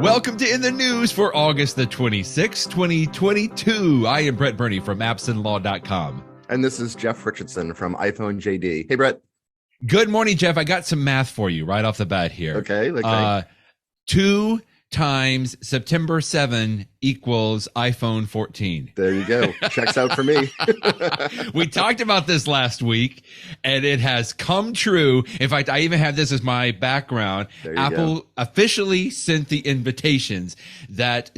Welcome to In the News for August the 26th, 2022. I am Brent Burney from appsandlaw.com. And this is Jeff Richardson from iPhone JD. Hey, Brett. Good morning, Jeff. I got some math for you right off the bat here. Okay. 2 times September 7 equals iPhone 14. There you go. Checks out for me. We talked about this last week, and it has come true. In fact, I even have this as my background. Apple officially sent the invitations that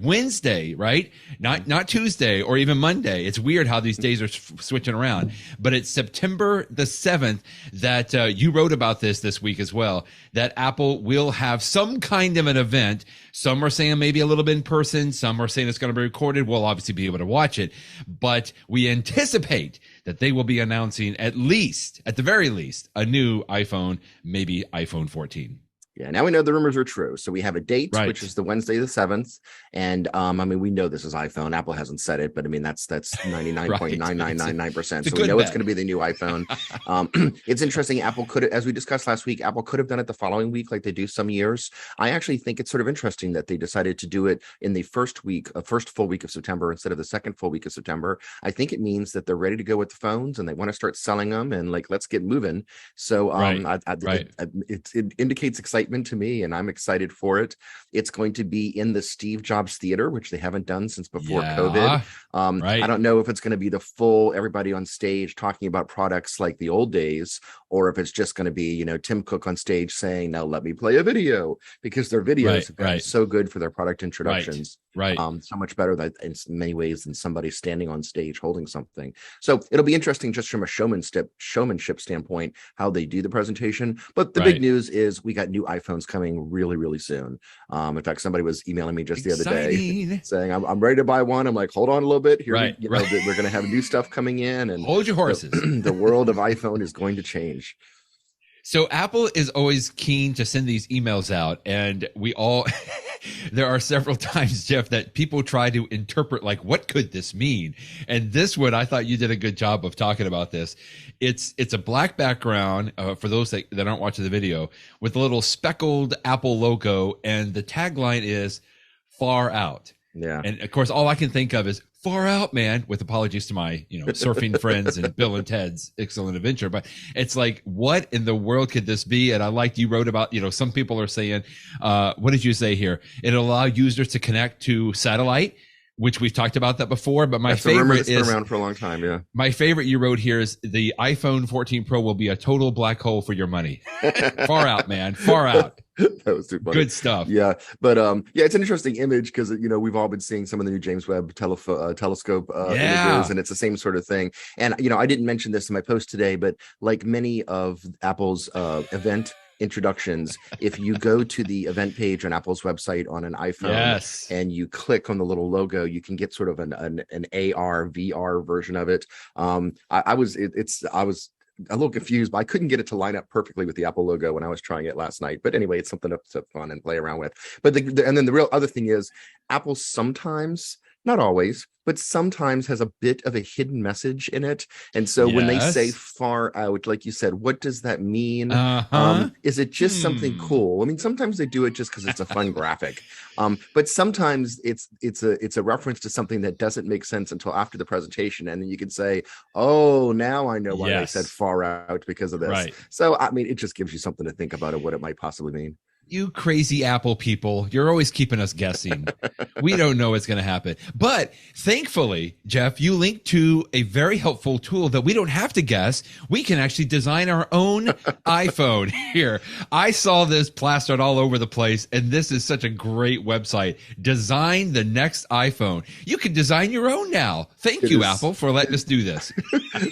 Wednesday, right? Not Tuesday or even Monday. It's weird how these days are switching around. But it's September the 7th that you wrote about this week as well, that Apple will have some kind of an event. Some are saying maybe a little bit in person. Some are saying it's going to be recorded. We'll obviously be able to watch it. But we anticipate that they will be announcing at the very least, a new iPhone, maybe iPhone 14. Yeah, now we know the rumors are true. So we have a date, right, which is the Wednesday the 7th. And we know this is iPhone. Apple hasn't said it, but that's 99.9999%. So we know it's going to be the new iPhone. It's interesting. Apple could, as we discussed last week, Apple could have done it the following week like they do some years. I actually think it's sort of interesting that they decided to do it in the first full week of September instead of the second full week of September. I think it means that they're ready to go with the phones and they want to start selling them and let's get moving. So it indicates excitement to me, and I'm excited for it. It's going to be in the Steve Jobs Theater, which they haven't done since before COVID. I don't know if it's going to be the full everybody on stage talking about products like the old days, or if it's just going to be, Tim Cook on stage saying, now let me play a video, because their videos have been so good for their product introductions. So much better that in many ways than somebody standing on stage holding something. So it'll be interesting just from a showmanship standpoint, how they do the presentation. But the big news is we got new iPhones coming really, really soon. In fact, somebody was emailing me just the other day saying, I'm ready to buy one. I'm like, hold on a little bit. We're going to have new stuff coming in, and hold your horses. The world of iPhone is going to change. So Apple is always keen to send these emails out, and there are several times, Jeff, that people try to interpret, what could this mean? And this one, I thought you did a good job of talking about this. It's a black background, for those that aren't watching the video, with a little speckled Apple logo, and the tagline is "Far Out." Yeah. And of course, all I can think of is "Far Out, man," with apologies to my, surfing friends and Bill and Ted's Excellent Adventure. But it's like, what in the world could this be? And I liked you wrote about, some people are saying, what did you say here? It'll allow users to connect to satellite, which we've talked about that before. But my favorite is been around for a long time. Yeah. My favorite you wrote here is the iPhone 14 Pro will be a total black hole for your money. Far out, man. Far out. That was too funny. Good stuff. Yeah. But it's an interesting image because, we've all been seeing some of the new James Webb telescope images, and it's the same sort of thing. And, I didn't mention this in my post today, but like many of Apple's event introductions, if you go to the event page on Apple's website on an iPhone and you click on the little logo, you can get sort of an AR VR version of it. I was a little confused, but I couldn't get it to line up perfectly with the Apple logo when I was trying it last night. But anyway, it's something to fun and play around with. But and then the real other thing is, Apple sometimes, not always, but sometimes has a bit of a hidden message in it. And so when they say "far out," like you said, what does that mean? Is it just something cool? I mean, sometimes they do it just because it's a fun graphic. But sometimes it's a reference to something that doesn't make sense until after the presentation. And then you can say, oh, now I know why they said "far out" because of this. Right. So, it just gives you something to think about what it might possibly mean. You crazy Apple people, you're always keeping us guessing. We don't know what's going to happen. But thankfully, Jeff, you linked to a very helpful tool that we don't have to guess. We can actually design our own iPhone here. I saw this plastered all over the place, and this is such a great website. Design the next iPhone. You can design your own now. Thank you, Apple, for letting us do this.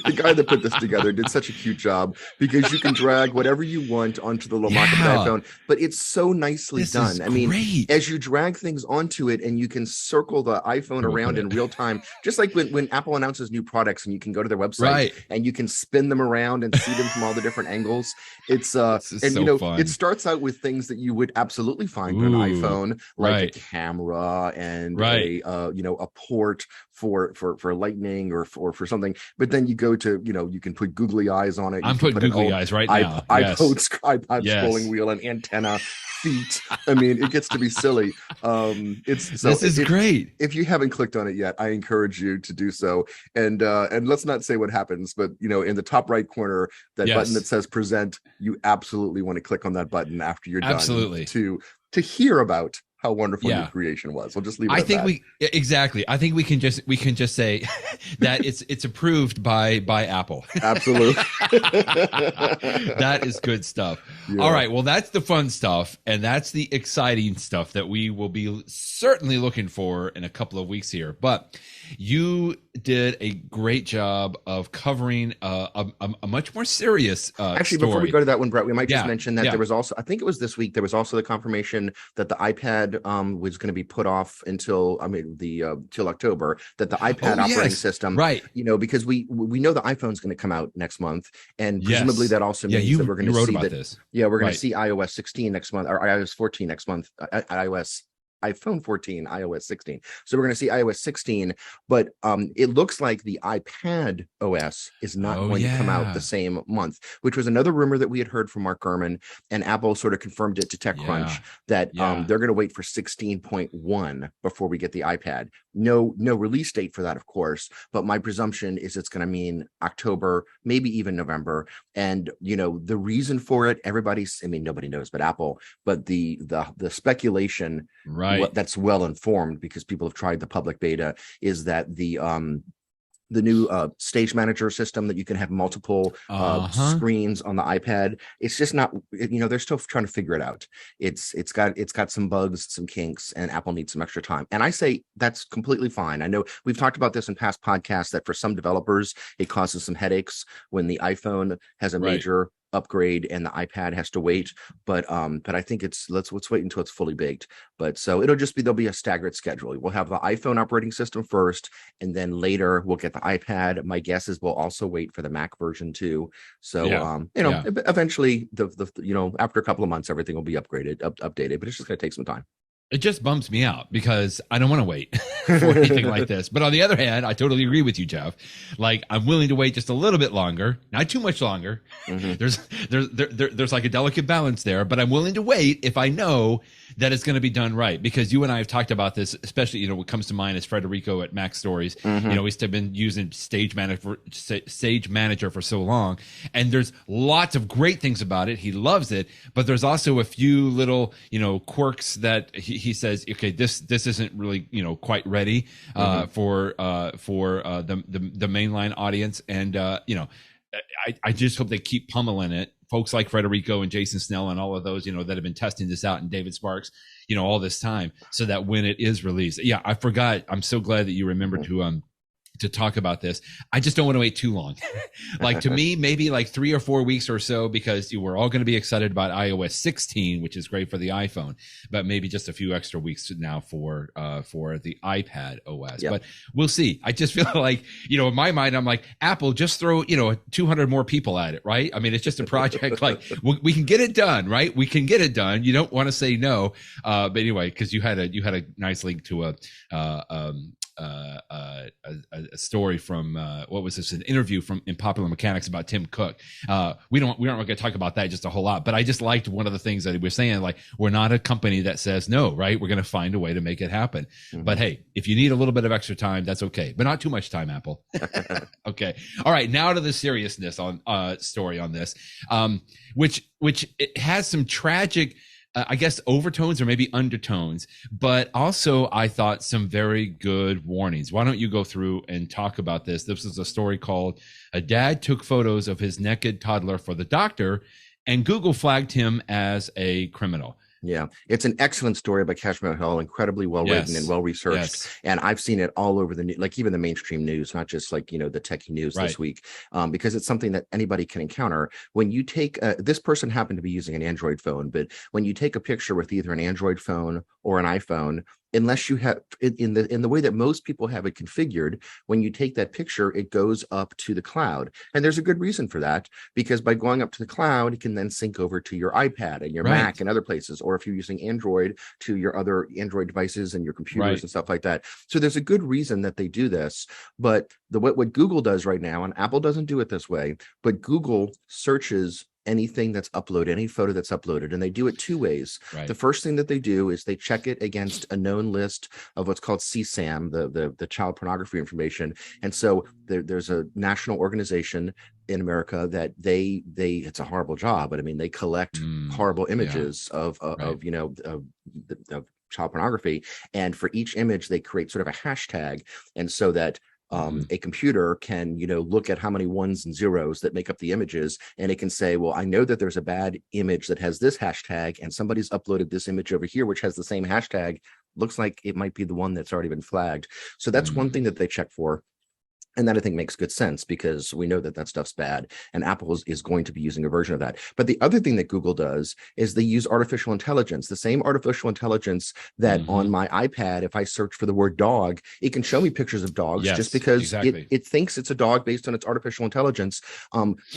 The guy that put this together did such a cute job, because you can drag whatever you want onto the little mock-up iPhone, but it's so nicely done. As you drag things onto it, and you can circle the iPhone around in real time, just like when Apple announces new products and you can go to their website and you can spin them around and see them from all the different angles. It's fun. It starts out with things that you would absolutely find on an iPhone, like a camera and a port for lightning or for something. But then you go to, you can put googly eyes on it. I'm putting googly eyes right now. iPod scrolling wheel and antenna, feet. I mean, it gets to be silly. It's so This is great. If you haven't clicked on it yet, I encourage you to do so. And let's not say what happens, but in the top right corner, that button that says present, you absolutely want to click on that button after you're done to hear about how wonderful your creation was. We'll just leave it at that. I think we can just say that it's approved by Apple. Absolutely. That is good stuff. Yeah. All right. Well, that's the fun stuff. And that's the exciting stuff that we will be certainly looking for in a couple of weeks here. But you did a great job of covering a much more serious Actually, story. before we go to that one, Brett, we might just mention that there was also, I think it was this week, there was also the confirmation that the iPad was going to be put off until till October, that the iPad operating system, right? Because we know the iPhone's going to come out next month, and presumably that also means that we're going to see that. Yeah, we're going to see iOS 16 next month, or iOS 14 next month. iPhone 14, iOS 16. So we're going to see iOS 16, but it looks like the iPad OS is not going to come out the same month, which was another rumor that we had heard from Mark Gurman, and Apple sort of confirmed it to TechCrunch that they're going to wait for 16.1 before we get the iPad. No release date for that, of course, but my presumption is it's going to mean October, maybe even November. And the reason for it, nobody knows but Apple, but the speculation, that's well informed because people have tried the public beta, is that the new stage manager system, that you can have multiple screens on the iPad. It's just not, they're still trying to figure it out. It's got some bugs, some kinks, and Apple needs some extra time. And I say that's completely fine. I know we've talked about this in past podcasts, that for some developers, it causes some headaches when the iPhone has a major upgrade and the iPad has to wait, but I think let's wait until it's fully baked. But so there'll be a staggered schedule. We'll have the iPhone operating system first, and then later we'll get the iPad. My guess is we'll also wait for the Mac version too. So eventually after a couple of months, everything will be updated, but it's just going to take some time. It just bums me out because I don't want to wait for anything like this. But on the other hand, I totally agree with you, Jeff. Like, I'm willing to wait just a little bit longer, not too much longer. Mm-hmm. There's like a delicate balance there, but I'm willing to wait if I know that it's going to be done right. Because you and I have talked about this, especially, what comes to mind is Federico at Mac Stories. Mm-hmm. He's been using Stage Manager for so long, and there's lots of great things about it. He loves it, but there's also a few little, quirks that he says, okay, this isn't really, quite ready for the mainline audience. And, I just hope they keep pummeling it. Folks like Federico and Jason Snell and all of those, that have been testing this out, and David Sparks, all this time, so that when it is released. Yeah, I forgot. I'm so glad that you remembered to talk about this. I just don't want to wait too long. Like, to me, maybe like 3 or 4 weeks or so, because we're all going to be excited about iOS 16, which is great for the iPhone, but maybe just a few extra weeks now for the iPad OS. Yep. But we'll see. I just feel like, in my mind, I'm like, Apple, just throw, 200 more people at it, right? I mean, it's just a project. Like, we can get it done, right? We can get it done. You don't want to say no. But anyway, because you had a nice link to a story from what was this? An interview in Popular Mechanics about Tim Cook. We aren't going to talk about that just a whole lot, but I just liked one of the things that he was saying. Like, we're not a company that says no, right? We're going to find a way to make it happen. Mm-hmm. But hey, if you need a little bit of extra time, that's okay, but not too much time, Apple. Okay. All right. Now to the seriousness on story on this, which it has some tragic, I guess, overtones or maybe undertones, but also I thought some very good warnings. Why don't you go through and talk about this? This is a story called "A Dad Took Photos of His Naked Toddler for the Doctor, and Google Flagged Him as a Criminal." Yeah, it's an excellent story by Kashmir, incredibly well written and well researched. Yes. And I've seen it all over the like even the mainstream news, not just like the techie news this week, because it's something that anybody can encounter. When you take this person happened to be using an Android phone, but when you take a picture with either an Android phone or an iPhone, unless you have in the way that most people have it configured, when you take that picture, it goes up to the cloud. And there's a good reason for that, because by going up to the cloud, it can then sync over to your iPad and your Mac and other places, or if you're using Android, to your other Android devices and your computers and stuff like that. So there's a good reason that they do this. But what Google does right now, and Apple doesn't do it this way, but Google searches anything that's uploaded, any photo that's uploaded, and they do it two ways. Right. The first thing that they do is they check it against a known list of what's called CSAM, the child pornography information. And so there's a national organization in America that they it's a horrible job, but I mean they collect horrible images of child pornography, and for each image they create sort of a hashtag, and so that a computer can, look at how many ones and zeros that make up the images, and it can say, well, I know that there's a bad image that has this hashtag, and somebody's uploaded this image over here, which has the same hashtag. Looks like it might be the one that's already been flagged. So that's one thing that they check for. And that I think makes good sense because we know that that stuff's bad, and Apple is going to be using a version of that. But the other thing that Google does is they use artificial intelligence, the same artificial intelligence that on my iPad, if I search for the word dog, it can show me pictures of dogs just because it thinks it's a dog based on its artificial intelligence.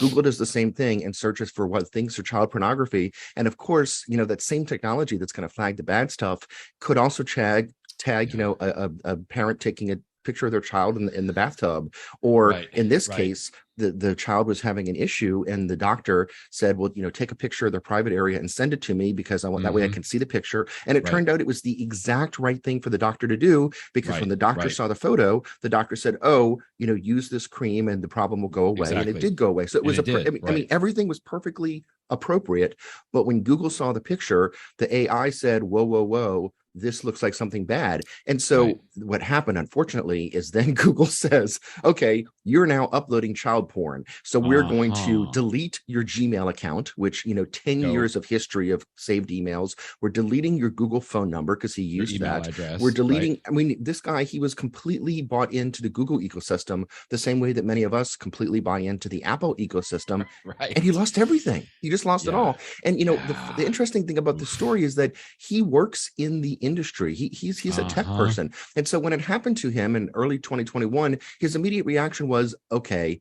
Google does the same thing and searches for what thinks are child pornography. And of course, that same technology that's going to flag the bad stuff could also tag a parent taking a picture of their child in the bathtub, or in this case the child was having an issue and the doctor said, well, take a picture of their private area and send it to me because I want that way I can see the picture. And it turned out it was the exact right thing for the doctor to do, because when the doctor saw the photo, the doctor said, oh, use this cream and the problem will go away. And it did go away. So it was I mean everything was perfectly appropriate. But when Google saw the picture, the AI said, whoa, this looks like something bad. And so what happened, unfortunately, is then Google says, okay, you're now uploading child porn. So we're going to delete your Gmail account, which, 10 years of history of saved emails. We're deleting your Google phone number because he used that. Address, we're deleting, I mean, this guy, he was completely bought into the Google ecosystem the same way that many of us completely buy into the Apple ecosystem. And he lost everything. He just lost it all. And, the interesting thing about the story is that he works in the industry. He's a tech person. And so when it happened to him in early 2021, his immediate reaction was, okay,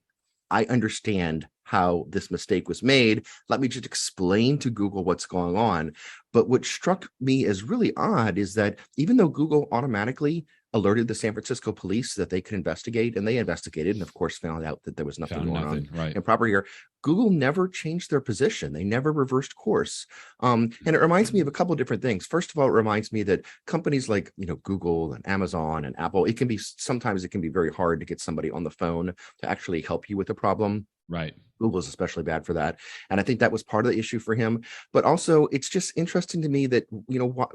I understand how this mistake was made. Let me just explain to Google what's going on. But what struck me as really odd is that even though Google automatically alerted the San Francisco police that they could investigate, and they investigated and of course found out that there was nothing going on improper here, Google never changed their position. They never reversed course. And it reminds me of a couple of different things. First of all, it reminds me that companies like, Google and Amazon and Apple, sometimes it can be very hard to get somebody on the phone to actually help you with a problem. Google is especially bad for that. And I think that was part of the issue for him. But also, it's just interesting to me that,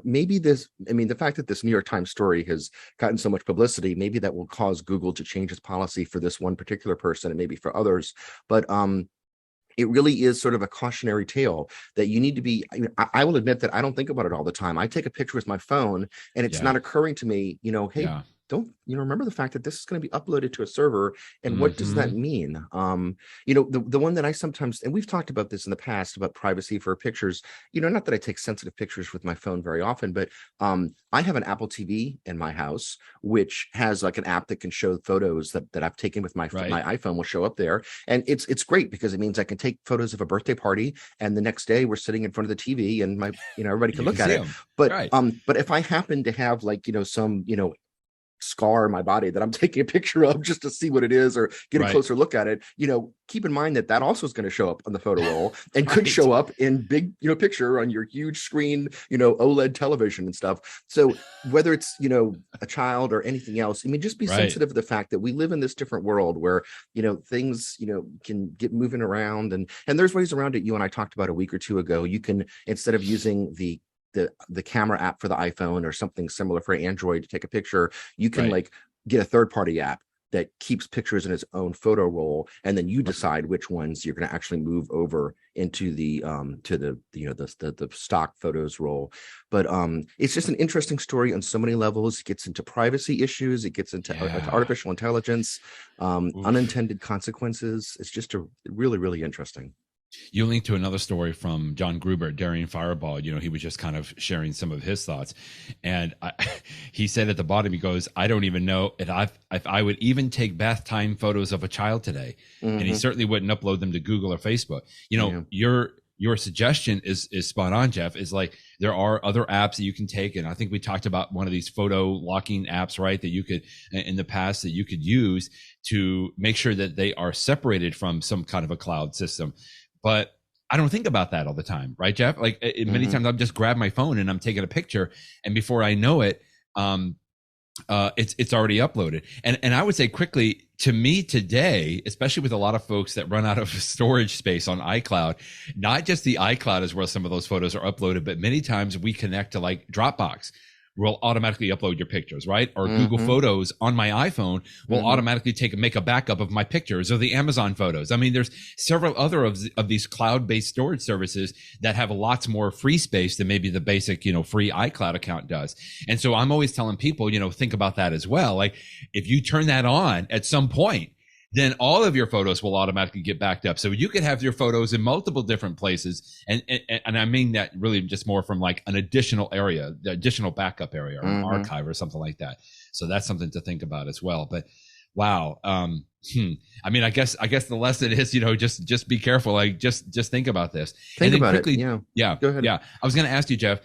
maybe the fact that this New York Times story has gotten so much publicity, maybe that will cause Google to change its policy for this one particular person and maybe for others. But it really is sort of a cautionary tale that you need to be. I will admit that I don't think about it all the time. I take a picture with my phone and it's not occurring to me, hey, don't remember the fact that this is going to be uploaded to a server, and what does that mean? The one that I sometimes, and we've talked about this in the past about privacy for pictures, not that I take sensitive pictures with my phone very often, but I have an Apple TV in my house, which has like an app that can show photos that I've taken with my iPhone will show up there. And it's great because it means I can take photos of a birthday party, and the next day we're sitting in front of the TV and everybody can look at it. But if I happen to have some, scar in my body that I'm taking a picture of just to see what it is or get a closer look at it, keep in mind that also is going to show up on the photo roll and could show up in big, picture on your huge screen, OLED television and stuff. So whether it's, a child or anything else, just be sensitive to the fact that we live in this different world where, things, can get moving around and there's ways around it. You and I talked about a week or two ago. You can, instead of using the camera app for the iPhone or something similar for Android to take a picture, you can get a third-party app that keeps pictures in its own photo roll, and then you decide which ones you're going to actually move over into the the stock photos roll. But it's just an interesting story on so many levels. It gets into privacy issues, it gets into artificial intelligence, unintended consequences. It's just a really, really interesting. You linked to another story from John Gruber, Daring Fireball. He was just kind of sharing some of his thoughts. And he said at the bottom, he goes, I don't even know if I would even take bath time photos of a child today. And he certainly wouldn't upload them to Google or Facebook. Your suggestion is spot on, Jeff, is like there are other apps that you can take. And I think we talked about one of these photo locking apps, right, that you could in the past that you could use to make sure that they are separated from some kind of a cloud system. But I don't think about that all the time, right, Jeff? Like many times I'll just grab my phone and I'm taking a picture, and before I know it, it's already uploaded. And I would say quickly, to me today, especially with a lot of folks that run out of storage space on iCloud, not just the iCloud is where some of those photos are uploaded, but many times we connect to like Dropbox. Will automatically upload your pictures, right? Or Google Photos on my iPhone will automatically make a backup of my pictures, or the Amazon photos. I mean, there's several other of these cloud-based storage services that have lots more free space than maybe the basic, free iCloud account does. And so I'm always telling people, think about that as well. Like if you turn that on at some point, then all of your photos will automatically get backed up. So you could have your photos in multiple different places. And I mean that really just more from like an additional area, the additional backup area or an archive or something like that. So that's something to think about as well. But wow. I mean, I guess the lesson is, just be careful. Like just think about this. Think about quickly, it. Yeah. Go ahead. Yeah. I was going to ask you, Jeff,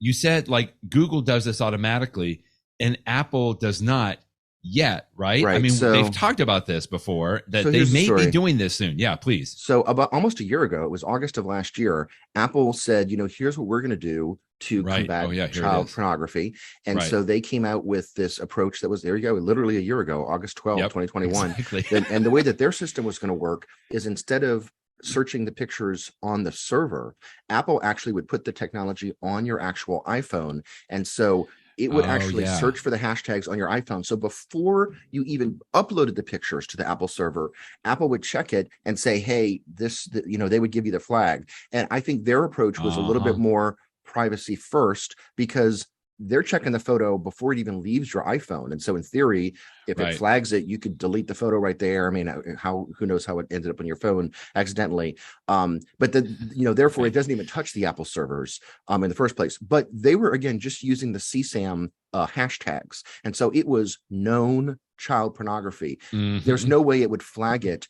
you said like Google does this automatically and Apple does not yet, right? I mean, they've talked about this before, that they may be doing this soon. Yeah, please. So about almost a year ago, it was August of last year, Apple said, here's what we're going to do to combat child pornography. And so they came out with this approach that was, there you go, literally a year ago, August 12th, 2021. Exactly. And the way that their system was going to work is instead of searching the pictures on the server, Apple actually would put the technology on your actual iPhone. And so it would actually search for the hashtags on your iPhone. So before you even uploaded the pictures to the Apple server, Apple would check it and say, hey, they would give you the flag. And I think their approach was a little bit more privacy first, because they're checking the photo before it even leaves your iPhone. And so in theory, if it flags it, you could delete the photo right there. I mean, who knows how it ended up on your phone accidentally. But therefore it doesn't even touch the Apple servers in the first place. But they were, again, just using the CSAM hashtags. And so it was known child pornography. There's no way it would flag it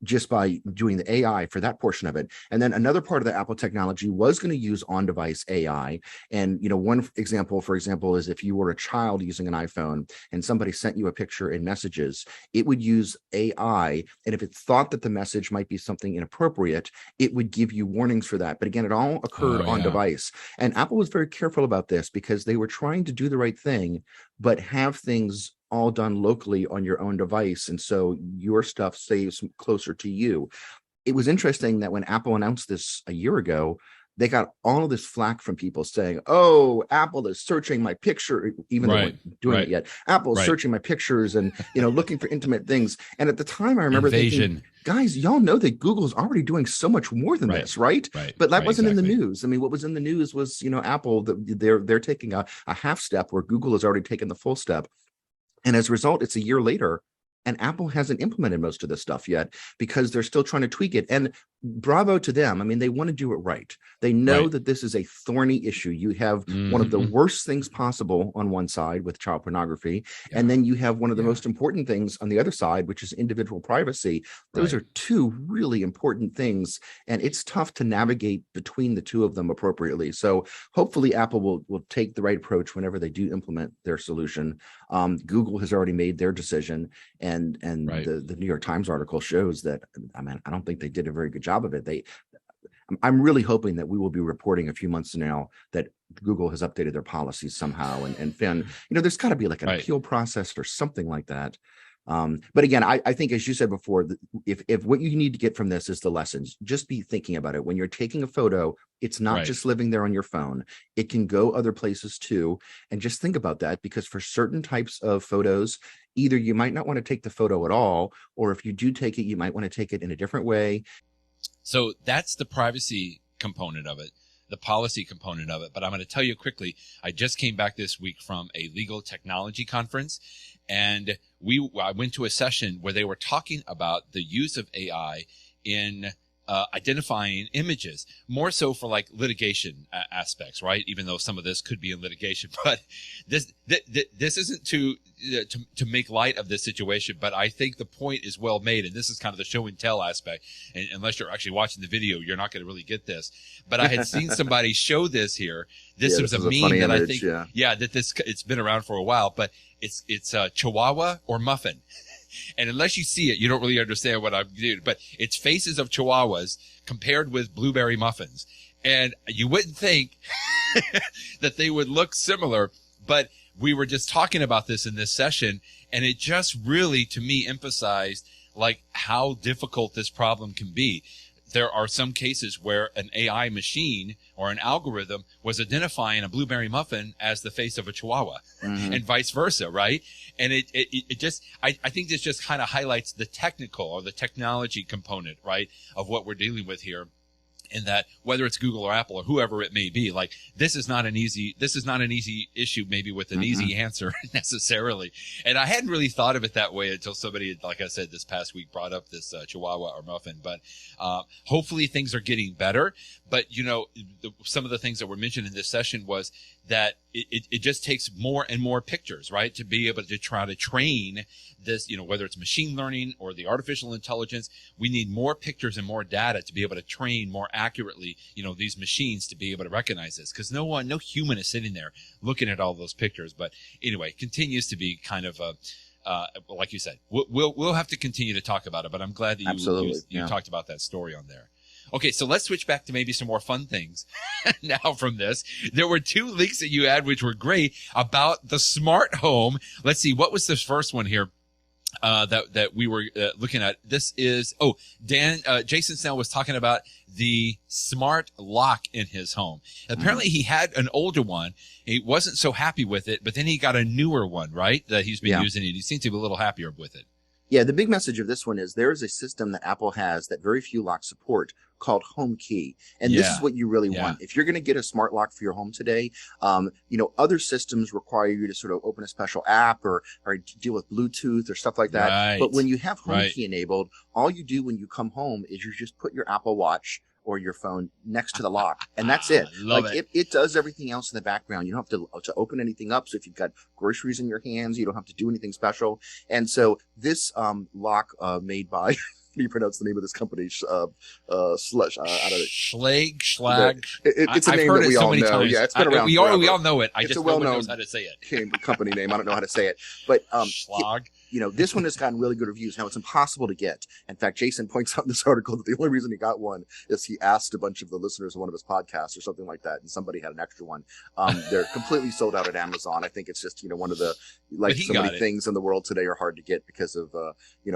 just by doing the AI for that portion of it. And then another part of the Apple technology was going to use on-device AI. And, one example, for example, is if you were a child using an iPhone and somebody sent you a picture in messages, it would use AI. And if it thought that the message might be something inappropriate, it would give you warnings for that. But again, it all occurred on device. And Apple was very careful about this because they were trying to do the right thing, but have things all done locally on your own device. And so your stuff stays closer to you. It was interesting that when Apple announced this a year ago, they got all of this flack from people saying, oh, Apple is searching my picture, even though they weren't doing it yet. Apple's searching my pictures and, looking for intimate things. And at the time, I remember thinking, guys, y'all know that Google's already doing so much more than this, right? But that wasn't in the news. I mean, what was in the news was, Apple, they're taking a half step where Google has already taken the full step. And as a result, it's a year later, and Apple hasn't implemented most of this stuff yet because they're still trying to tweak it. And bravo to them. I mean, they want to do it right. They know that this is a thorny issue. You have one of the worst things possible on one side with child pornography, and then you have one of the most important things on the other side, which is individual privacy. Those are two really important things, and it's tough to navigate between the two of them appropriately. So hopefully Apple will take the right approach whenever they do implement their solution. Google has already made their decision, and the New York Times article shows that, I don't think they did a very good job of it. I'm really hoping that we will be reporting a few months from now that Google has updated their policies somehow, and Finn, there's got to be like an appeal process or something like that. But again, I think, as you said before, if what you need to get from this is the lessons, just be thinking about it. When you're taking a photo, it's not just living there on your phone. It can go other places too. And just think about that, because for certain types of photos, either you might not want to take the photo at all, or if you do take it, you might want to take it in a different way. So that's the privacy component of it, the policy component of it. But I'm going to tell you quickly, I just came back this week from a legal technology conference, and I went to a session where they were talking about the use of AI in identifying images, more so for like litigation aspects, right? Even though some of this could be in litigation, but this isn't to make light of this situation. But I think the point is well made, and this is kind of the show and tell aspect. And unless you're actually watching the video, you're not going to really get this. But I had seen somebody show this here. This was a meme that I think, that it's been around for a while, but it's Chihuahua or Muffin. And unless you see it, you don't really understand what I'm doing. But it's faces of Chihuahuas compared with blueberry muffins. And you wouldn't think that they would look similar, but we were just talking about this in this session, and it just really, to me, emphasized like how difficult this problem can be. There are some cases where an AI machine or an algorithm was identifying a blueberry muffin as the face of a Chihuahua, and vice versa, right? And it just, I think this just kind of highlights the technical or the technology component, right, of what we're dealing with here. In that, whether it's Google or Apple or whoever it may be, like this is not an easy issue, maybe with an easy answer necessarily. And I hadn't really thought of it that way until somebody, like I said, this past week brought up this Chihuahua or muffin. But hopefully things are getting better. But some of the things that were mentioned in this session was that it just takes more and more pictures, right, to be able to try to train this, whether it's machine learning or the artificial intelligence. We need more pictures and more data to be able to train more accurately, these machines to be able to recognize this, because no human is sitting there looking at all those pictures. But anyway, continues to be kind of like you said, we'll have to continue to talk about it. But I'm glad that you talked about that story on there. Okay, so let's switch back to maybe some more fun things now from this. There were 2 links that you had, which were great, about the smart home. Let's see, what was the first one here that we were looking at? This is, Jason Snell was talking about the smart lock in his home. Apparently he had an older one. He wasn't so happy with it, but then he got a newer one, right, that he's been using, and he seems to be a little happier with it. Yeah, the big message of this one is there is a system that Apple has that very few locks support called HomeKey. And this is what you really want. If you're going to get a smart lock for your home today, other systems require you to sort of open a special app or deal with Bluetooth or stuff like that. Right. But when you have HomeKey enabled, all you do when you come home is you just put your Apple Watch or your phone next to the lock, and that's it. It does everything else in the background. You don't have to open anything up. So if you've got groceries in your hands, you don't have to do anything special. And so this lock made by you pronounce the name of this company? Slush. I don't know. Schlag. It's a name that we all know. Times. Yeah, it's been around. We all know it. It's just a well-known knows how to say it. Company name. I don't know how to say it, but Schlag. This one has gotten really good reviews. Now it's impossible to get. In fact, Jason points out in this article that the only reason he got one is he asked a bunch of the listeners of one of his podcasts or something like that, and somebody had an extra one. They're completely sold out at Amazon. I think it's just one of the so many things in the world today are hard to get because of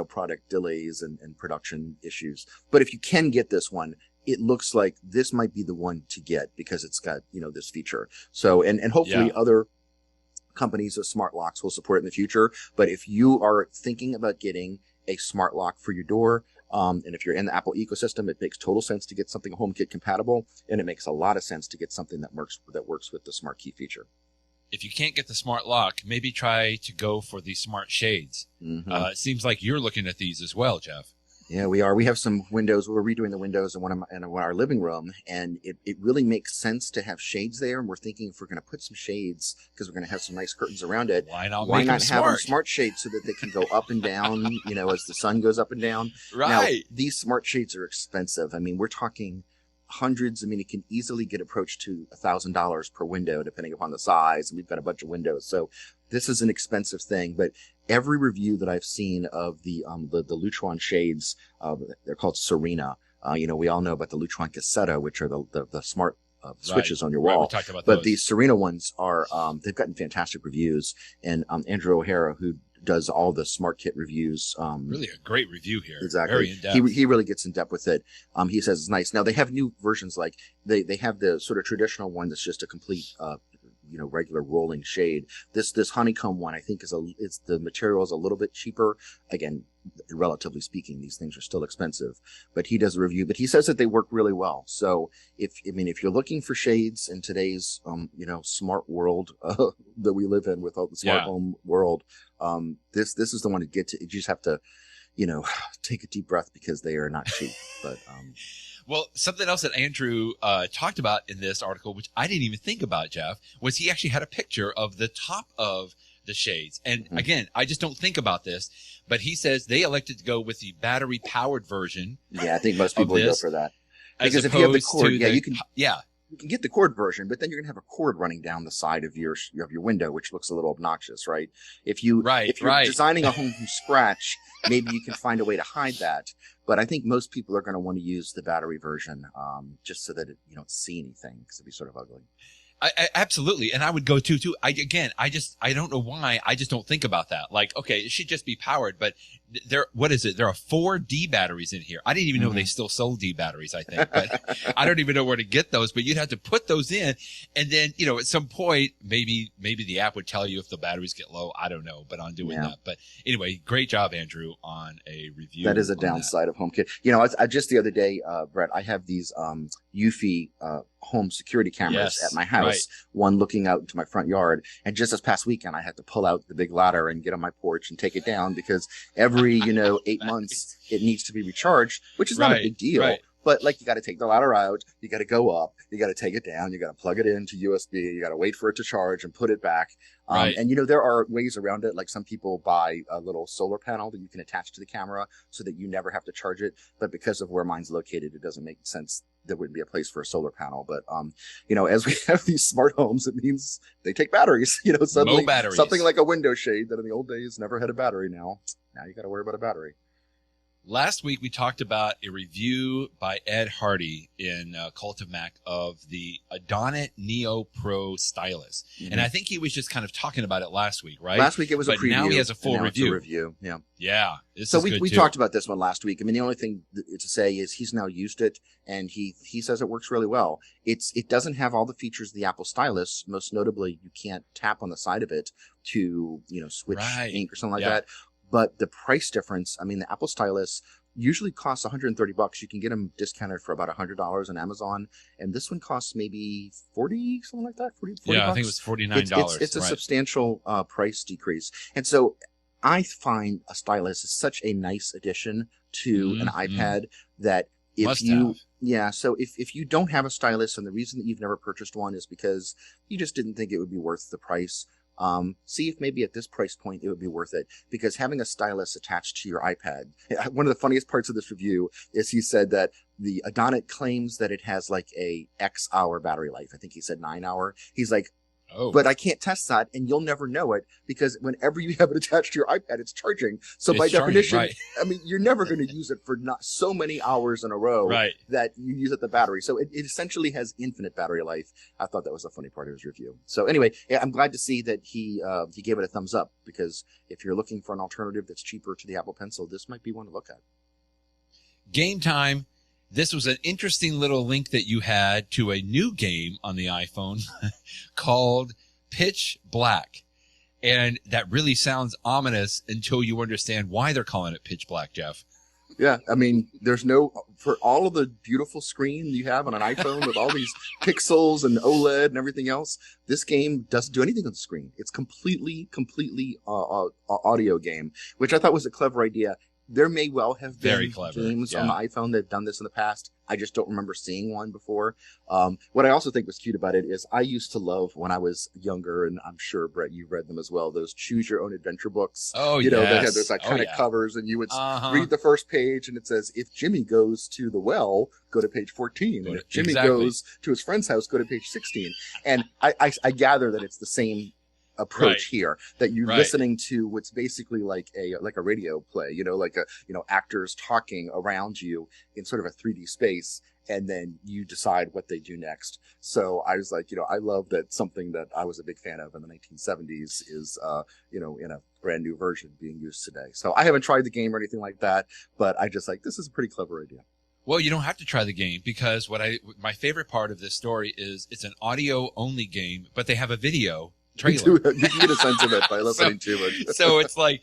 product delays and production issues. But if you can get this one, it looks like this might be the one to get because it's got this feature. So and hopefully other companies of smart locks will support it in the future. But if you are thinking about getting a smart lock for your door, and if you're in the Apple ecosystem, it makes total sense to get something HomeKit compatible, and it makes a lot of sense to get something that works with the smart key feature. If you can't get the smart lock, maybe try to go for the smart shades. It seems like you're looking at these as well, Jeff. Yeah, we are. We have some windows. We're redoing the windows in our living room, and it really makes sense to have shades there. And we're thinking if we're going to put some shades, because we're going to have some nice curtains around it, why not have them smart shades so that they can go up and down, as the sun goes up and down. Right. Now, these smart shades are expensive. I mean, we're talking hundreds. I mean, it can easily get approached to $1,000 per window, depending upon the size. And we've got a bunch of windows. So this is an expensive thing, but every review that I've seen of the Lutron shades, they're called Serena. We all know about the Lutron Cassetta, which are the smart switches on your wall. We talked about but those. The Serena ones are, they've gotten fantastic reviews. And Andrew O'Hara, who does all the smart kit reviews. Really a great review here. Exactly. Very in-depth. He really gets in depth with it. He says it's nice. Now they have new versions, like they have the sort of traditional one that's just a complete, regular rolling shade. This honeycomb one, I think the material is a little bit cheaper. Again, relatively speaking, these things are still expensive, but he does a review, but he says that they work really well. So if you're looking for shades in today's, smart world, that we live in with all the smart home world, this is the one to get to. You just have to, take a deep breath because they are not cheap, but, Well, something else that Andrew talked about in this article, which I didn't even think about, Jeff, was he actually had a picture of the top of the shades. And again, I just don't think about this, but he says they elected to go with the battery-powered version. Yeah, I think most people would go for that. Because if you have the cord, you can... Yeah. you can get the cord version, but then you're gonna have a cord running down the side of your window, which looks a little obnoxious, right? If you're designing a home from scratch, maybe you can find a way to hide that. But I think most people are going to want to use the battery version, just so that you don't see anything, because it'd be sort of ugly. I absolutely. And I would go too. I don't know why. I just don't think about that. Like, okay, it should just be powered, but what is it? There are 4 D batteries in here. I didn't even know they still sold D batteries, I think, but I don't even know where to get those, but you'd have to put those in. And then, at some point, maybe the app would tell you if the batteries get low. I don't know, but on doing that. But anyway, great job, Andrew, on a review. That is a downside of HomeKit. I just the other day, Brett, I have these, Eufy, home security cameras at my house, one looking out into my front yard. And just this past weekend, I had to pull out the big ladder and get on my porch and take it down because every, 8 months it needs to be recharged, which is not a big deal. Right. But like, you got to take the ladder out, you got to go up, you got to take it down, you got to plug it into USB, you got to wait for it to charge and put it back. And there are ways around it. Like some people buy a little solar panel that you can attach to the camera so that you never have to charge it. But because of where mine's located, it doesn't make sense. There wouldn't be a place for a solar panel. But, as we have these smart homes, it means they take batteries, suddenly something like a window shade that in the old days never had a battery. Now you got to worry about a battery. Last week, we talked about a review by Ed Hardy in Cult of Mac of the Adonit Neo Pro Stylus. Mm-hmm. And I think he was just kind of talking about it last week, right? Last week it was a preview. Now he has a full review. Yeah. Yeah. So we talked about this one last week. I mean, the only thing to say is he's now used it, and he says it works really well. It doesn't have all the features of the Apple Stylus. Most notably, you can't tap on the side of it to, switch ink or something like that. But the price difference, I mean, the Apple Stylus usually costs $130. You can get them discounted for about $100 on Amazon. And this one costs maybe $40, something like that. 40 yeah, bucks. I think it was $49. It's a substantial price decrease. And so I find a stylus is such a nice addition to an iPad that if you don't have a stylus, and the reason that you've never purchased one is because you just didn't think it would be worth the price, see if maybe at this price point it would be worth it, because having a stylus attached to your iPad, one of the funniest parts of this review is he said that the Adonit claims that it has like a X hour battery life. I think he said 9 hour. He's like, but I can't test that, and you'll never know it, because whenever you have it attached to your iPad, it's charging. So by definition, I mean, you're never going to use it for not so many hours in a row that you use up the battery. So it essentially has infinite battery life. I thought that was a funny part of his review. So anyway, I'm glad to see that he gave it a thumbs up, because if you're looking for an alternative that's cheaper to the Apple Pencil, this might be one to look at. Game time. This was an interesting little link that you had to a new game on the iPhone called Pitch Black. And that really sounds ominous until you understand why they're calling it Pitch Black, Jeff. Yeah, I mean, for all of the beautiful screen you have on an iPhone with all these pixels and OLED and everything else, this game doesn't do anything on the screen. It's completely audio game, which I thought was a clever idea. There may well have been games on the iPhone that have done this in the past. I just don't remember seeing one before. What I also think was cute about it is I used to love, when I was younger, and I'm sure, Brett, you've read them as well, those choose your own adventure books. Oh, they had those iconic covers, and you would read the first page, and it says, if Jimmy goes to the well, go to page 14. And if Jimmy goes to his friend's house, go to page 16. And I gather that it's the same approach here, that you're listening to what's basically like a radio play, actors talking around you in sort of a 3D space, and then you decide what they do next. So I was like, I love that something that I was a big fan of in the 1970s is, in a brand new version being used today. So I haven't tried the game or anything like that, but I just this is a pretty clever idea. Well, you don't have to try the game, because my favorite part of this story is it's an audio only game, but they have a video trailer. You can get a sense of it by listening to it. So it's like,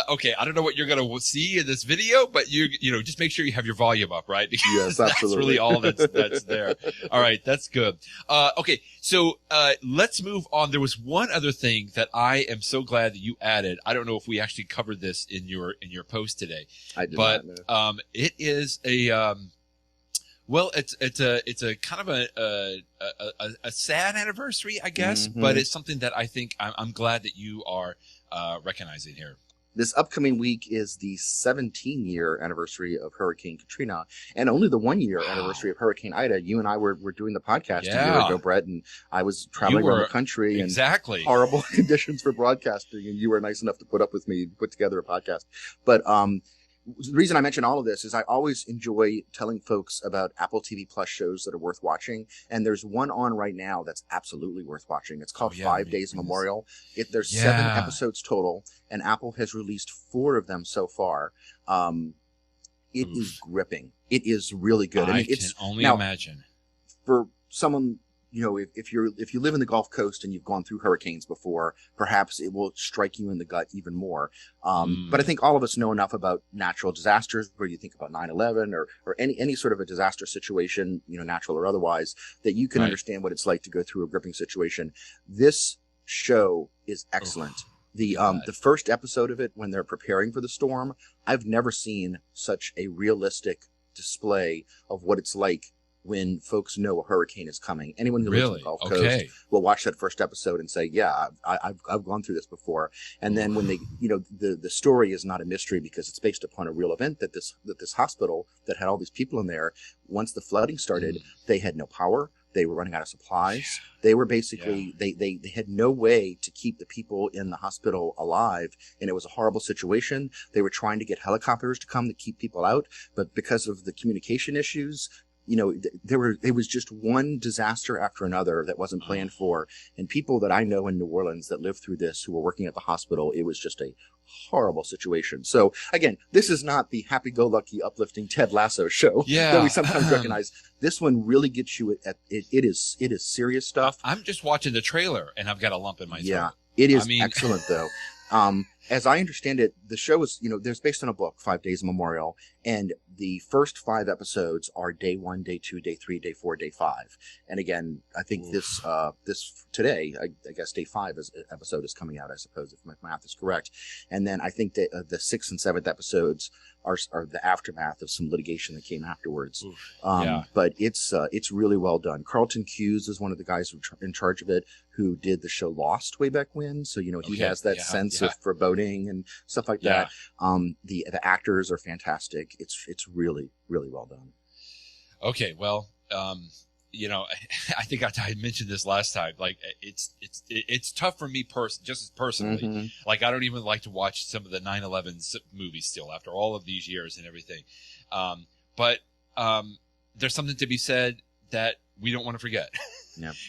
okay, I don't know what you're going to see in this video, but just make sure you have your volume up, right? Because yes, absolutely. That's really all that's there. All right, that's good. Okay, so let's move on. There was one other thing that I am so glad that you added. I don't know if we actually covered this in your post today. I did but not, no. It is a well, it's a kind of a sad anniversary, I guess, but it's something that I think I'm glad that you are recognizing here. This upcoming week is the 17-year anniversary of Hurricane Katrina, and only the 1-year anniversary of Hurricane Ida. You and I were doing the podcast a year ago, Brett, and I was traveling around the country and horrible conditions for broadcasting, and you were nice enough to put up with me and put together a podcast. But the reason I mention all of this is I always enjoy telling folks about Apple TV Plus shows that are worth watching. And there's one on right now that's absolutely worth watching. It's called 5 Days Memorial. There's 7 episodes total, and Apple has released 4 of them so far. It is gripping. It is really good. I can only imagine. For someone, you know, if you live in the Gulf Coast and you've gone through hurricanes before, perhaps it will strike you in the gut even more. But I think all of us know enough about natural disasters, where you think about 9/11 or any sort of a disaster situation, you know, natural or otherwise, that you can understand what it's like to go through a gripping situation. This show is excellent. The first episode of it, when they're preparing for the storm, I've never seen such a realistic display of what it's like when folks know a hurricane is coming. Anyone who lives in the Gulf Coast will watch that first episode and say, yeah, I've gone through this before. And then when they, you know, the story is not a mystery because it's based upon a real event that this hospital that had all these people in there, once the flooding started, they had no power. They were running out of supplies. They were basically, they had no way to keep the people in the hospital alive. And it was a horrible situation. They were trying to get helicopters to come to keep people out. But because of the communication issues, you know, it was just one disaster after another that wasn't planned for. And people that I know in New Orleans that lived through this, who were working at the hospital, it was just a horrible situation. So again, this is not the happy-go-lucky, uplifting Ted Lasso show that we sometimes recognize. This one really gets you at it. It is serious stuff. I'm just watching the trailer and I've got a lump in my throat. Yeah, it is excellent though. As I understand it, the show is, you know, there's based on a book, 5 Days Memorial, and the first 5 episodes are day 1, day 2, day 3, day 4, day 5. And again, I think this today, I guess day 5 episode is coming out, I suppose, if my math is correct. And then I think that the 6th and 7th episodes are the aftermath of some litigation that came afterwards. But it's really well done. Carlton Cuse is one of the guys in charge of it, who did the show Lost way back when. So, you know, he has that sense of foreboding and stuff like that. The actors are fantastic. It's really, really well done. Okay. Well, you know, I think I mentioned this last time. Like, it's tough for me just personally. Like, I don't even like to watch some of the 9/11 movies still after all of these years and everything. But there's something to be said that we don't want to forget.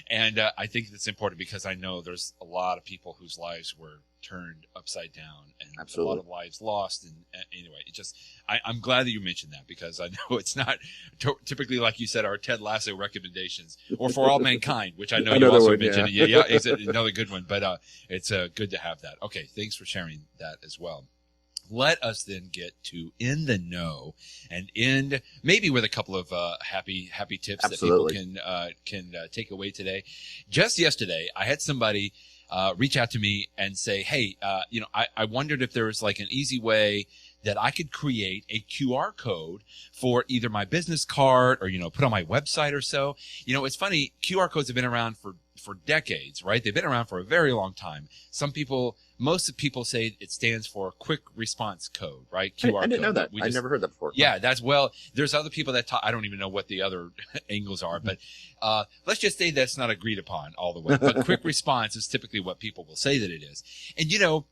And I think that's important because I know there's a lot of people whose lives were turned upside down and a lot of lives lost. And anyway, I'm glad that you mentioned that because I know it's not typically, like you said, our Ted Lasso recommendations or For All Mankind, which I know you also mentioned. Yeah, it's another good one, but it's good to have that. Okay, thanks for sharing that as well. Let us then get to In the Know and end maybe with a couple of happy tips that people can take away today. Just yesterday, I had somebody reach out to me and say, hey, you know, I wondered if there was like an easy way that I could create a QR code for either my business card or, you know, put on my website or so. You know, it's funny, QR codes have been around for decades, right? They've been around for a very long time. Most people say it stands for quick response code, right? QR code. I didn't know that. I never heard that before. Yeah, there's other people that I don't even know what the other angles are, but let's just say that's not agreed upon all the way. But quick response is typically what people will say that it is. And, you know,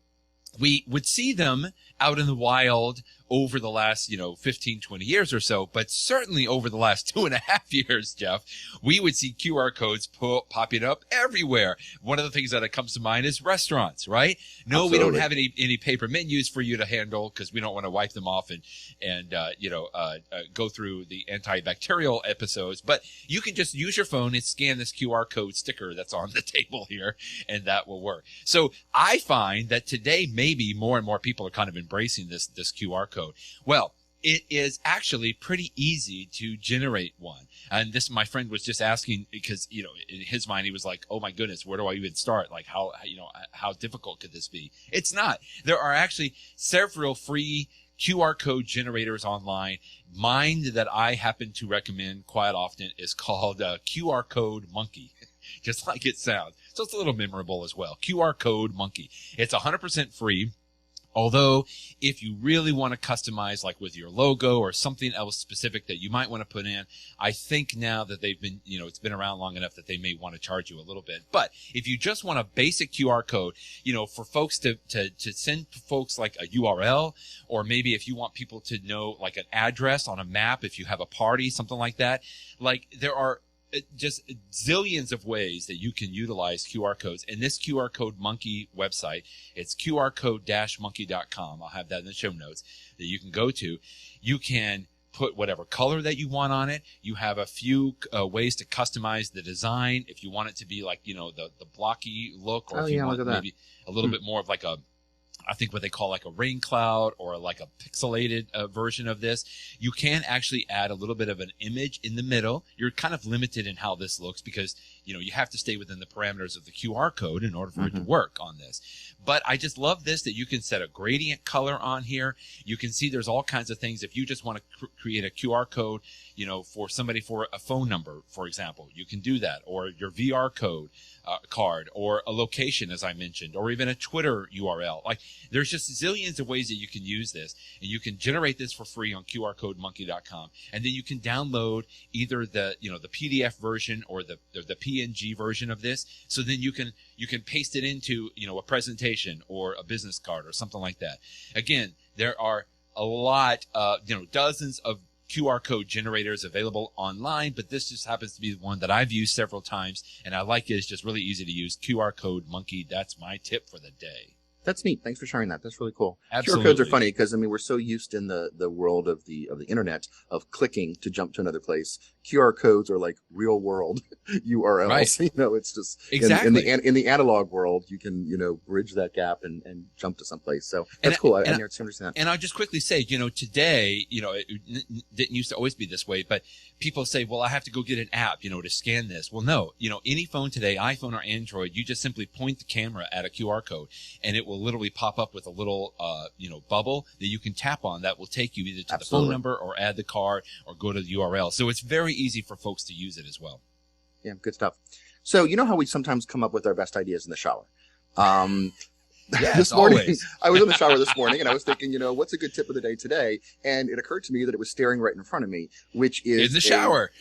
we would see them out in the wild over the last, 15, 20 years or so, but certainly over the last 2.5 years, Jeff, we would see QR codes popping up everywhere. One of the things that comes to mind is restaurants, right? No, Absolutely. We don't have any paper menus for you to handle because we don't want to wipe them off and go through the antibacterial episodes, but you can just use your phone and scan this QR code sticker that's on the table here, and that will work. So I find that today, maybe more and more people are kind of embracing this QR code. Well, it is actually pretty easy to generate one. And this, my friend was just asking because, in his mind, he was like, oh my goodness, where do I even start? Like how difficult could this be? It's not. There are actually several free QR code generators online. Mine that I happen to recommend quite often is called QR Code Monkey, just like it sounds. So it's a little memorable as well. QR Code Monkey. It's 100% free. Although, if you really want to customize, like with your logo or something else specific that you might want to put in, I think now that they've been, it's been around long enough that they may want to charge you a little bit. But if you just want a basic QR code, for folks to send folks like a URL, or maybe if you want people to know like an address on a map, if you have a party, something like that, like there are just zillions of ways that you can utilize QR codes. And this QR code monkey website, it's qrcode-monkey.com. I'll have that in the show notes that you can go to. You can put whatever color that you want on it. You have a few ways to customize the design. If you want it to be like, the blocky look, or if you want maybe a little bit more of like I think what they call like a rain cloud, or like a pixelated version of this. You can actually add a little bit of an image in the middle. You're kind of limited in how this looks because, you have to stay within the parameters of the QR code in order for it to work on this. But I just love this, that you can set a gradient color on here. You can see there's all kinds of things. If you just want to create a QR code, for somebody for a phone number, for example, you can do that, or your VR code card, or a location, as I mentioned, or even a Twitter URL. Like, there's just zillions of ways that you can use this, and you can generate this for free on qrcodemonkey.com. And then you can download either the PDF version or the PNG version of this. So then you can paste it into, a presentation or a business card or something like that. Again, there are a lot, dozens of QR code generators available online, but this just happens to be the one that I've used several times, and I like it. It's just really easy to use. QR code monkey. That's my tip for the day. That's neat. Thanks for sharing that. That's really cool. Absolutely. QR codes are funny because, we're so used in the world of the internet of clicking to jump to another place. QR codes are like real world URLs. Right. It's just exactly in the analog world, you can, bridge that gap and jump to someplace. So that's cool. I understand that. And I'll just quickly say, today, it didn't used to always be this way, but people say, well, I have to go get an app, to scan this. Well, no, any phone today, iPhone or Android, you just simply point the camera at a QR code, and it will literally pop up with a little, bubble that you can tap on that will take you either to the phone number or add the card or go to the URL. So it's very easy for folks to use it as well. Yeah, good stuff. So how we sometimes come up with our best ideas in the shower. Yes, this morning, always. I was in the shower this morning, and I was thinking, what's a good tip of the day today? And it occurred to me that it was staring right in front of me, which is in the shower.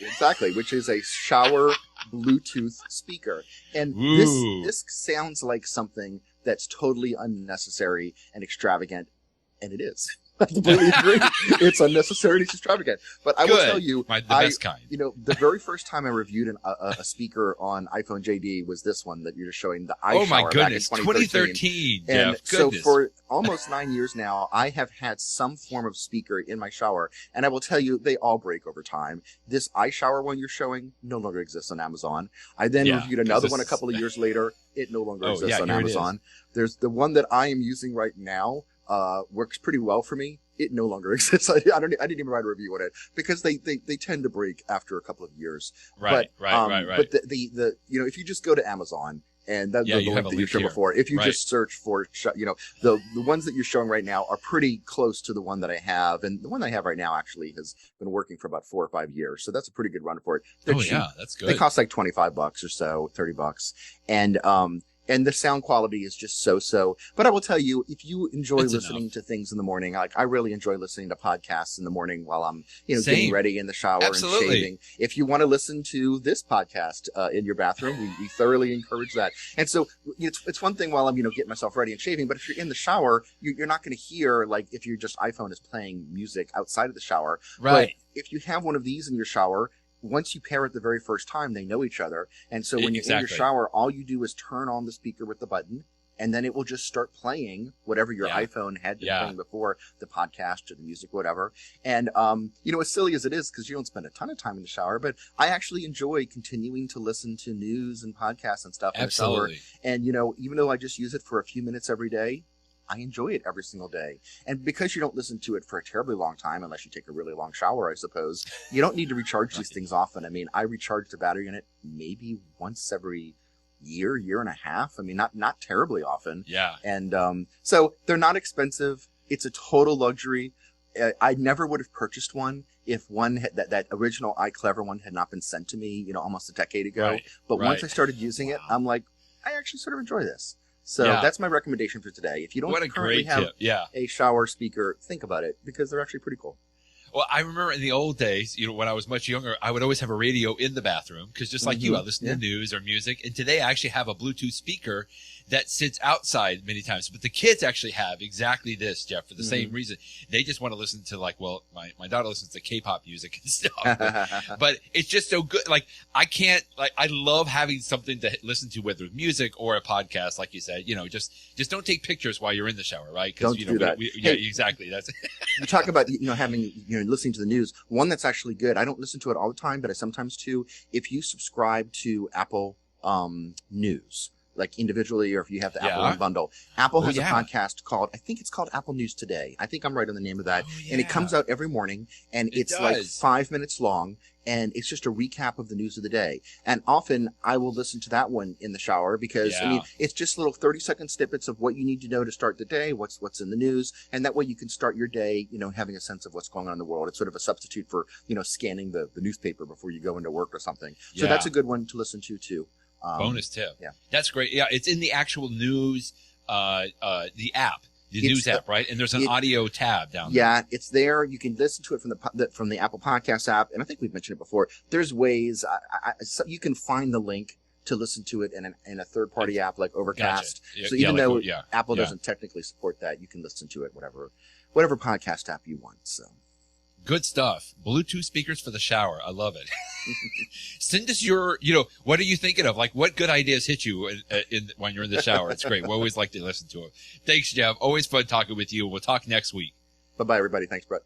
Which is a shower Bluetooth speaker. And this sounds like something that's totally unnecessary and extravagant, and it is. I completely agree. It's unnecessary and it's extravagant. But I will tell you, the best kind. The very first time I reviewed a speaker on iPhone JD was this one that you're just showing, the iShower. Oh my goodness, back in 2013. And so for almost 9 years now, I have had some form of speaker in my shower, and I will tell you, they all break over time. This iShower one you're showing no longer exists on Amazon. I then reviewed another one a couple of years later. It no longer exists on Amazon. There's the one that I am using right now. Works pretty well for me. It no longer exists. I didn't even write a review on it because they tend to break after a couple of years. Right. But the if you just go to Amazon, and that's the link that you showed before. If you just search for, the ones that you're showing right now are pretty close to the one that I have, and the one I have right now actually has been working for about 4 or 5 years, so that's a pretty good run for it. They're cheap. Yeah, that's good. They cost like $25 or so, $30, and the sound quality is just so. But I will tell you, if you enjoy listening to things in the morning, like I really enjoy listening to podcasts in the morning while I'm, getting ready in the shower and shaving. If you want to listen to this podcast in your bathroom, we thoroughly encourage that. And so it's one thing while I'm, getting myself ready and shaving, but if you're in the shower, you're not going to hear, like, if your just iPhone is playing music outside of the shower. Right. But if you have one of these in your shower, once you pair it the very first time, they know each other. And so when you're in your shower, all you do is turn on the speaker with the button, and then it will just start playing whatever your iPhone had been playing before, the podcast or the music, whatever. And, as silly as it is, because you don't spend a ton of time in the shower, but I actually enjoy continuing to listen to news and podcasts and stuff in the shower. And, even though I just use it for a few minutes every day, I enjoy it every single day. And because you don't listen to it for a terribly long time, unless you take a really long shower, I suppose, you don't need to recharge these things often. I mean, I recharge the battery in it maybe once every year and a half. I mean, not terribly often. Yeah. And so they're not expensive. It's a total luxury. I never would have purchased one if that original iClever one had not been sent to me, almost a decade ago. Right. But once I started using it, I'm like, I actually sort of enjoy this. So Yeah. that's my recommendation for today. If you don't What a currently great have tip. Yeah. a shower speaker, think about it because they're actually pretty cool. Well, I remember in the old days, when I was much younger, I would always have a radio in the bathroom because just like you, I listen to news or music. And today I actually have a Bluetooth speaker that sits outside many times. But the kids actually have exactly this, Jeff, for the same reason. They just want to listen to my daughter listens to K-pop music and stuff. But it's just so good. Like I love having something to listen to, whether it's music or a podcast, like you said. Just don't take pictures while you're in the shower, right? Don't do that. Yeah, exactly. That's you talk about having listening to the news. One that's actually good. I don't listen to it all the time, but I sometimes do. If you subscribe to Apple News, like individually, or if you have the Apple One bundle, Apple has a podcast called, I think it's called Apple News Today. I think I'm right on the name of that. And it comes out every morning, and it's like 5 minutes long, and it's just a recap of the news of the day. And often I will listen to that one in the shower because it's just little 30-second snippets of what you need to know to start the day, what's in the news, and that way you can start your day, having a sense of what's going on in the world. It's sort of a substitute for, scanning the newspaper before you go into work or something. So that's a good one to listen to too. Bonus tip. Yeah. That's great. Yeah, it's in the actual news, the app, the news app, right? And there's an audio tab down there. Yeah, it's there. You can listen to it from the Apple Podcast app. And I think we've mentioned it before. There's ways, so you can find the link to listen to it in a third-party app like Overcast. Gotcha. So even though Apple doesn't technically support that, you can listen to it whatever podcast app you want. So. Good stuff. Bluetooth speakers for the shower. I love it. Send us your, what are you thinking of? Like, what good ideas hit you when you're in the shower? It's great. We always like to listen to them. Thanks, Jeff. Always fun talking with you. We'll talk next week. Bye-bye, everybody. Thanks, Brett.